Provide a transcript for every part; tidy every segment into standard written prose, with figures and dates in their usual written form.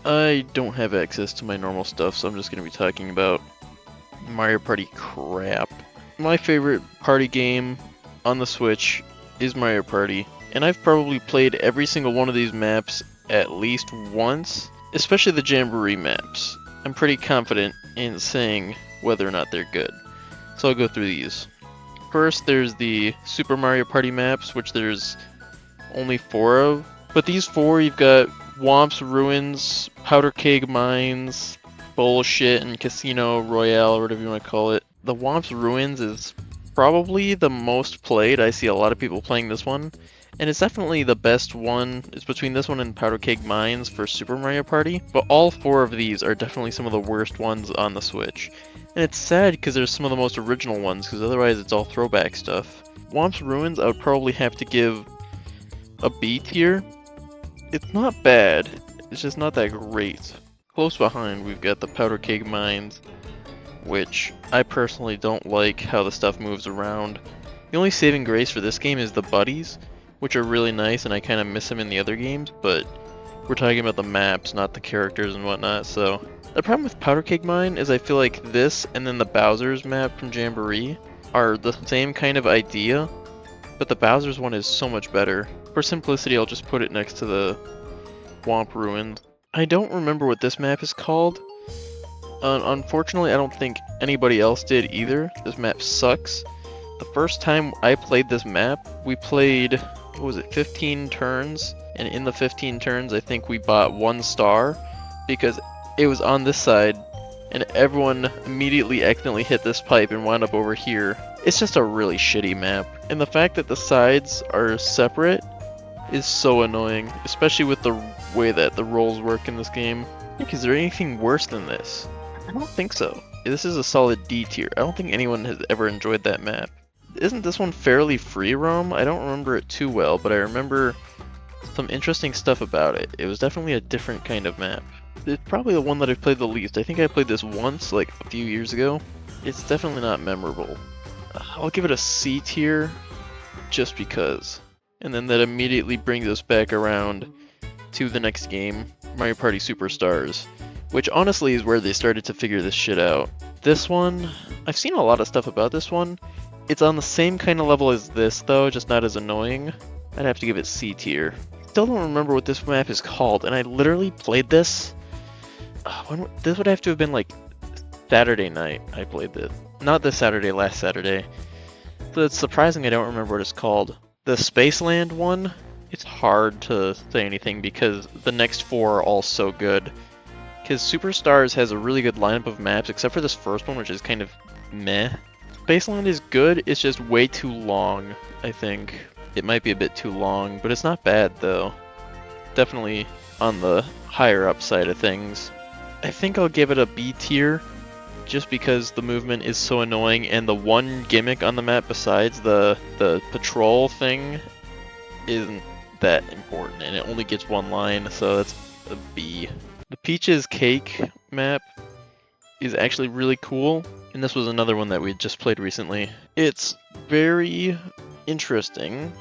I don't have access to my normal stuff, so I'm just going to be talking about Mario Party crap. My favorite party game on the Switch is Mario Party, and I've probably played every single one of these maps at least once, especially the Jamboree maps. I'm pretty confident in saying whether or not they're good. So I'll go through these. First, there's the Super Mario Party maps, which there's only 4 of. But these 4, you've got Whomp's Ruins, Powder Keg Mines, Bullshit, and Casino Royale, or whatever you want to call it. The Whomp's Ruins is probably the most played. I see a lot of people playing this one. And it's definitely the best one. It's between this one and Powder Keg Mines for Super Mario Party. But all 4 of these are definitely some of the worst ones on the Switch. And it's sad because there's some of the most original ones, because otherwise it's all throwback stuff. Whomp's Ruins I would probably have to give a B tier. It's not bad, it's just not that great. Close behind we've got the Powder Keg Mines, which I personally don't like how the stuff moves around. The only saving grace for this game is the buddies, which are really nice and I kind of miss them in the other games, but we're talking about the maps, not the characters and whatnot, so. The problem with Powder Keg Mine is I feel like this and then the Bowser's map from Jamboree are the same kind of idea, but the Bowser's one is so much better. For simplicity, I'll just put it next to the Whomp Ruins. I don't remember what this map is called. Unfortunately, I don't think anybody else did either. This map sucks. The first time I played this map, we played, what was it, 15 turns? And in the 15 turns, I think we bought 1 star because it was on this side and everyone immediately accidentally hit this pipe and wound up over here. It's just a really shitty map. And the fact that the sides are separate is so annoying, especially with the way that the rolls work in this game. Is there anything worse than this? I don't think so. This is a solid D tier. I don't think anyone has ever enjoyed that map. Isn't this one fairly free roam? I don't remember it too well, but I remember some interesting stuff about it. It was definitely a different kind of map. It's probably the one that I've played the least. I think I played this once, like a few years ago. It's definitely not memorable. I'll give it a C tier, just because. And then that immediately brings us back around to the next game, Mario Party Superstars, which honestly is where they started to figure this shit out. This one, I've seen a lot of stuff about this one. It's on the same kind of level as this though, just not as annoying. I'd have to give it C tier. Still don't remember what this map is called, and I literally played this. This would have to have been like Saturday night I played this. Not this Saturday, last Saturday. So it's surprising I don't remember what it's called. The Spaceland one, it's hard to say anything because the next 4 are all so good. Because Superstars has a really good lineup of maps, except for this first one, which is kind of meh. Spaceland is good, it's just way too long, I think. It might be a bit too long, but it's not bad though. Definitely on the higher up side of things. I think I'll give it a B tier, just because the movement is so annoying and the one gimmick on the map besides the patrol thing isn't that important and it only gets 1 line, so that's a B. The Peach's Cake map is actually really cool, and this was another one that we just played recently. It's very interesting.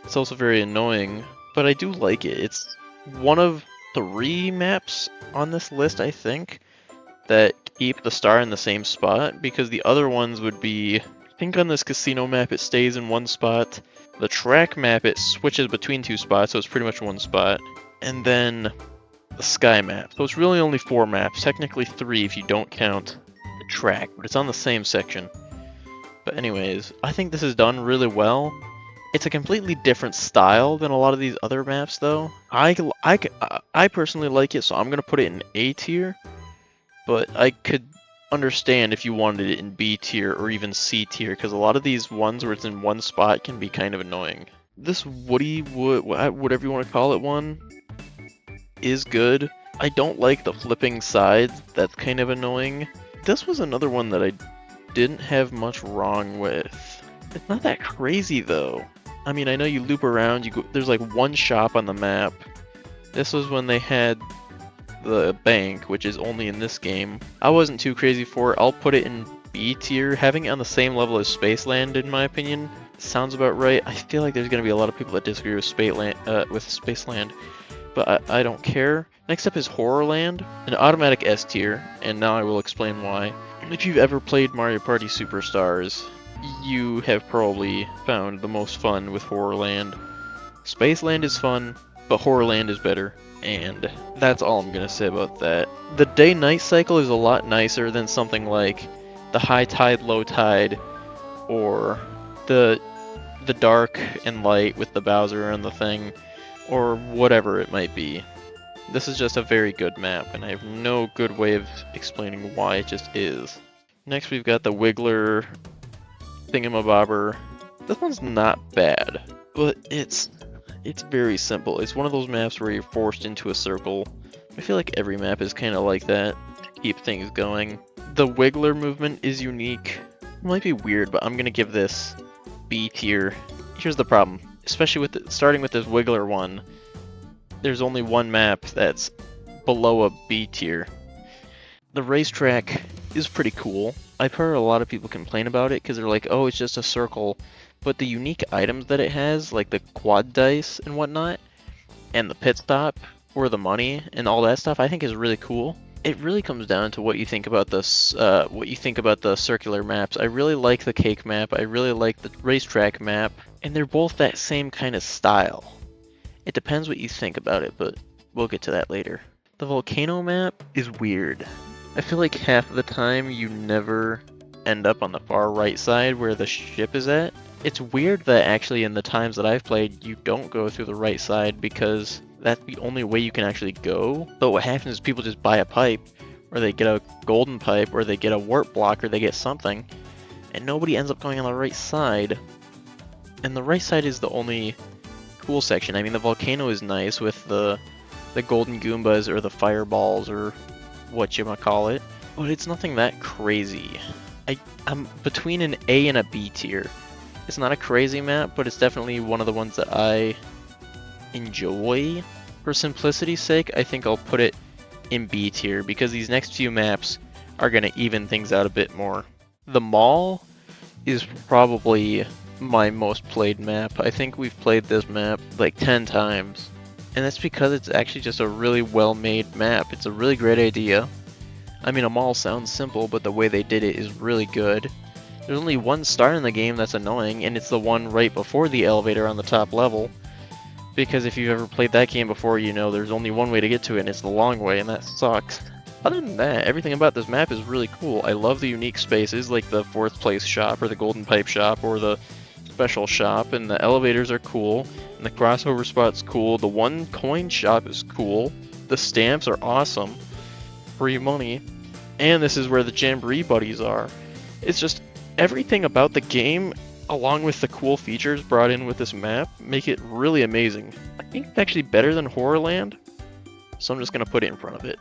It's also very annoying, but I do like it. It's one of 3 maps on this list, I think, that keep the star in the same spot, because the other ones would be, I think on this casino map it stays in 1 spot, the track map it switches between 2 spots, so it's pretty much 1 spot, and then the sky map. So it's really only 4 maps, technically 3 if you don't count the track, but it's on the same section. But anyways, I think this is done really well. It's a completely different style than a lot of these other maps though. I personally like it, so I'm going to put it in A tier. But I could understand if you wanted it in B tier or even C tier, because a lot of these ones where it's in 1 spot can be kind of annoying. This Woody Wood, whatever you want to call it one, is good. I don't like the flipping sides, that's kind of annoying. This was another one that I didn't have much wrong with. It's not that crazy though. I mean, I know you loop around, there's like 1 shop on the map. This was when they had the bank, which is only in this game. I wasn't too crazy for it. I'll put it in B tier. Having it on the same level as Spaceland, in my opinion, sounds about right. I feel like there's going to be a lot of people that disagree with Spaceland, but I don't care. Next up is Horrorland, an automatic S tier, and now I will explain why. If you've ever played Mario Party Superstars, you have probably found the most fun with Horrorland. Spaceland is fun, but Horrorland is better, and that's all I'm gonna say about that. The day-night cycle is a lot nicer than something like the high tide, low tide, or the dark and light with the Bowser and the thing, or whatever it might be. This is just a very good map, and I have no good way of explaining why it just is. Next we've got the Wiggler thingamabobber. This one's not bad, but it's very simple. It's one of those maps where you're forced into a circle. I feel like every map is kind of like that to keep things going. The Wiggler movement is unique. It might be weird, but I'm gonna give this B tier. Here's the problem, especially with starting with this Wiggler one. There's only one map that's below a B tier. The racetrack is pretty cool. I've heard a lot of people complain about it because they're like, oh, it's just a circle. But the unique items that it has, like the quad dice and whatnot, and the pit stop, or the money, and all that stuff, I think is really cool. It really comes down to what you think about this, what you think about the circular maps. I really like the cake map. I really like the racetrack map, and they're both that same kind of style. It depends what you think about it, but we'll get to that later. The volcano map is weird. I feel like half of the time you never end up on the far right side where the ship is at. It's weird that actually in the times that I've played, you don't go through the right side because that's the only way you can actually go. But what happens is people just buy a pipe, or they get a golden pipe, or they get a warp block, or they get something, and nobody ends up going on the right side. And the right side is the only cool section. I mean, the volcano is nice with the golden Goombas or the fireballs or what you might call it, but it's nothing that crazy. I'm between an A and a B tier. It's not a crazy map, but it's definitely one of the ones that I enjoy. For simplicity's sake, I think I'll put it in B tier because these next few maps are going to even things out a bit more. The mall is probably my most played map. I think we've played this map like 10 times. And that's because it's actually just a really well-made map. It's a really great idea. I mean, a mall sounds simple, but the way they did it is really good. There's only one star in the game that's annoying, and it's the one right before the elevator on the top level. Because if you've ever played that game before, you know there's only one way to get to it, and it's the long way, and that sucks. Other than that, everything about this map is really cool. I love the unique spaces, like the 4th place shop, or the golden pipe shop, or the special shop, and the elevators are cool, and the crossover spot's cool, the 1 coin shop is cool, the stamps are awesome, free money, and this is where the Jamboree buddies are. It's just everything about the game, along with the cool features brought in with this map, make it really amazing. I think it's actually better than Horrorland, so I'm just going to put it in front of it.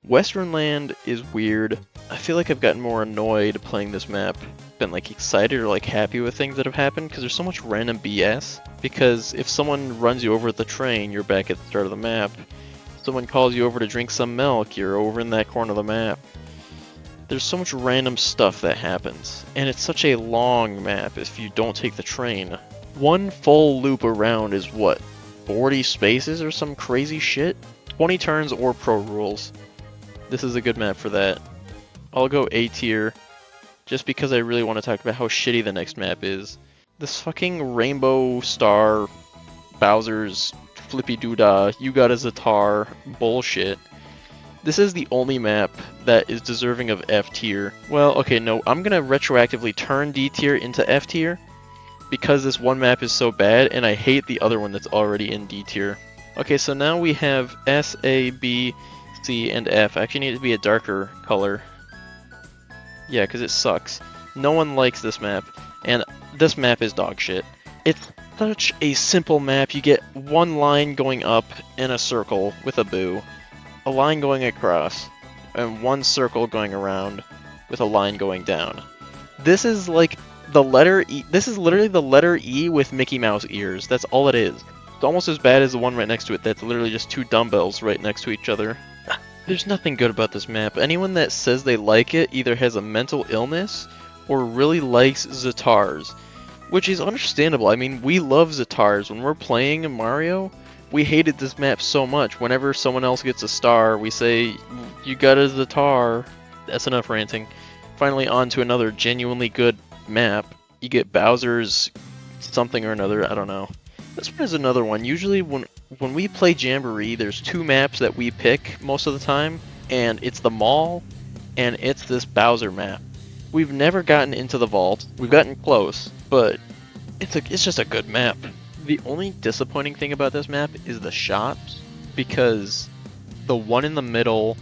Westernland is weird. I feel like I've gotten more annoyed playing this map than like excited or like happy with things that have happened because there's so much random BS. Because if someone runs you over at the train, you're back at the start of the map. If someone calls you over to drink some milk, you're over in that corner of the map. There's so much random stuff that happens, and it's such a long map if you don't take the train. One full loop around is what, 40 spaces or some crazy shit? 20 turns or pro rules. This is a good map for that. I'll go A tier, just because I really want to talk about how shitty the next map is. This fucking Rainbow Star, Bowser's Flippy Doodah, you got a Zatar bullshit. This is the only map that is deserving of F tier. Well, okay, no, I'm gonna retroactively turn D tier into F tier because this one map is so bad, and I hate the other one that's already in D tier. Okay, so now we have S, A, B, C, and F. I actually need it to be a darker color. Yeah, because it sucks. No one likes this map, and this map is dog shit. It's such a simple map. You get one line going up in a circle with a boo, a line going across, and one circle going around with a line going down. This is like the letter E. This is literally the letter E with Mickey Mouse ears. That's all it is. It's almost as bad as the one right next to it that's literally just 2 dumbbells right next to each other. There's nothing good about this map. Anyone that says they like it either has a mental illness or really likes Zatars, which is understandable. I mean, we love Zatars. When we're playing Mario, We hated this map so much. Whenever someone else gets a star, we say, you got us the tar. That's enough ranting. Finally, on to another genuinely good map. You get Bowser's something or another, I don't know. This one is another one. Usually when we play Jamboree, there's two maps that we pick most of the time, and it's the mall, and it's this Bowser map. We've never gotten into the vault. We've gotten close, but it's just a good map. The only disappointing thing about this map is the shops, because the one in the middle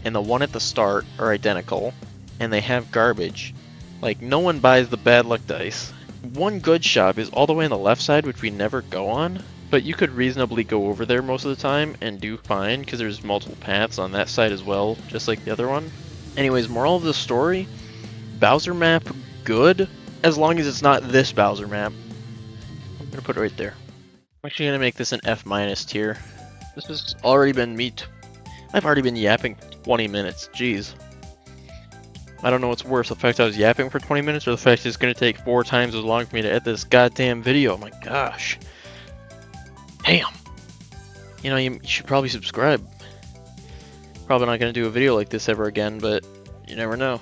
and the one at the start are identical, and they have garbage. Like, no one buys the bad luck dice. One good shop is all the way on the left side, which we never go on, but you could reasonably go over there most of the time and do fine, because there's multiple paths on that side as well, just like the other one. Anyways, moral of the story, Bowser map, good, as long as it's not this Bowser map. I'm gonna put it right there. I'm actually gonna make this an F- tier. This has already been I've already been yapping 20 minutes, jeez. I don't know what's worse, the fact I was yapping for 20 minutes or the fact it's going to take 4 times as long for me to edit this goddamn video. Oh my gosh. Damn. You know, you should probably subscribe. Probably not going to do a video like this ever again, but you never know.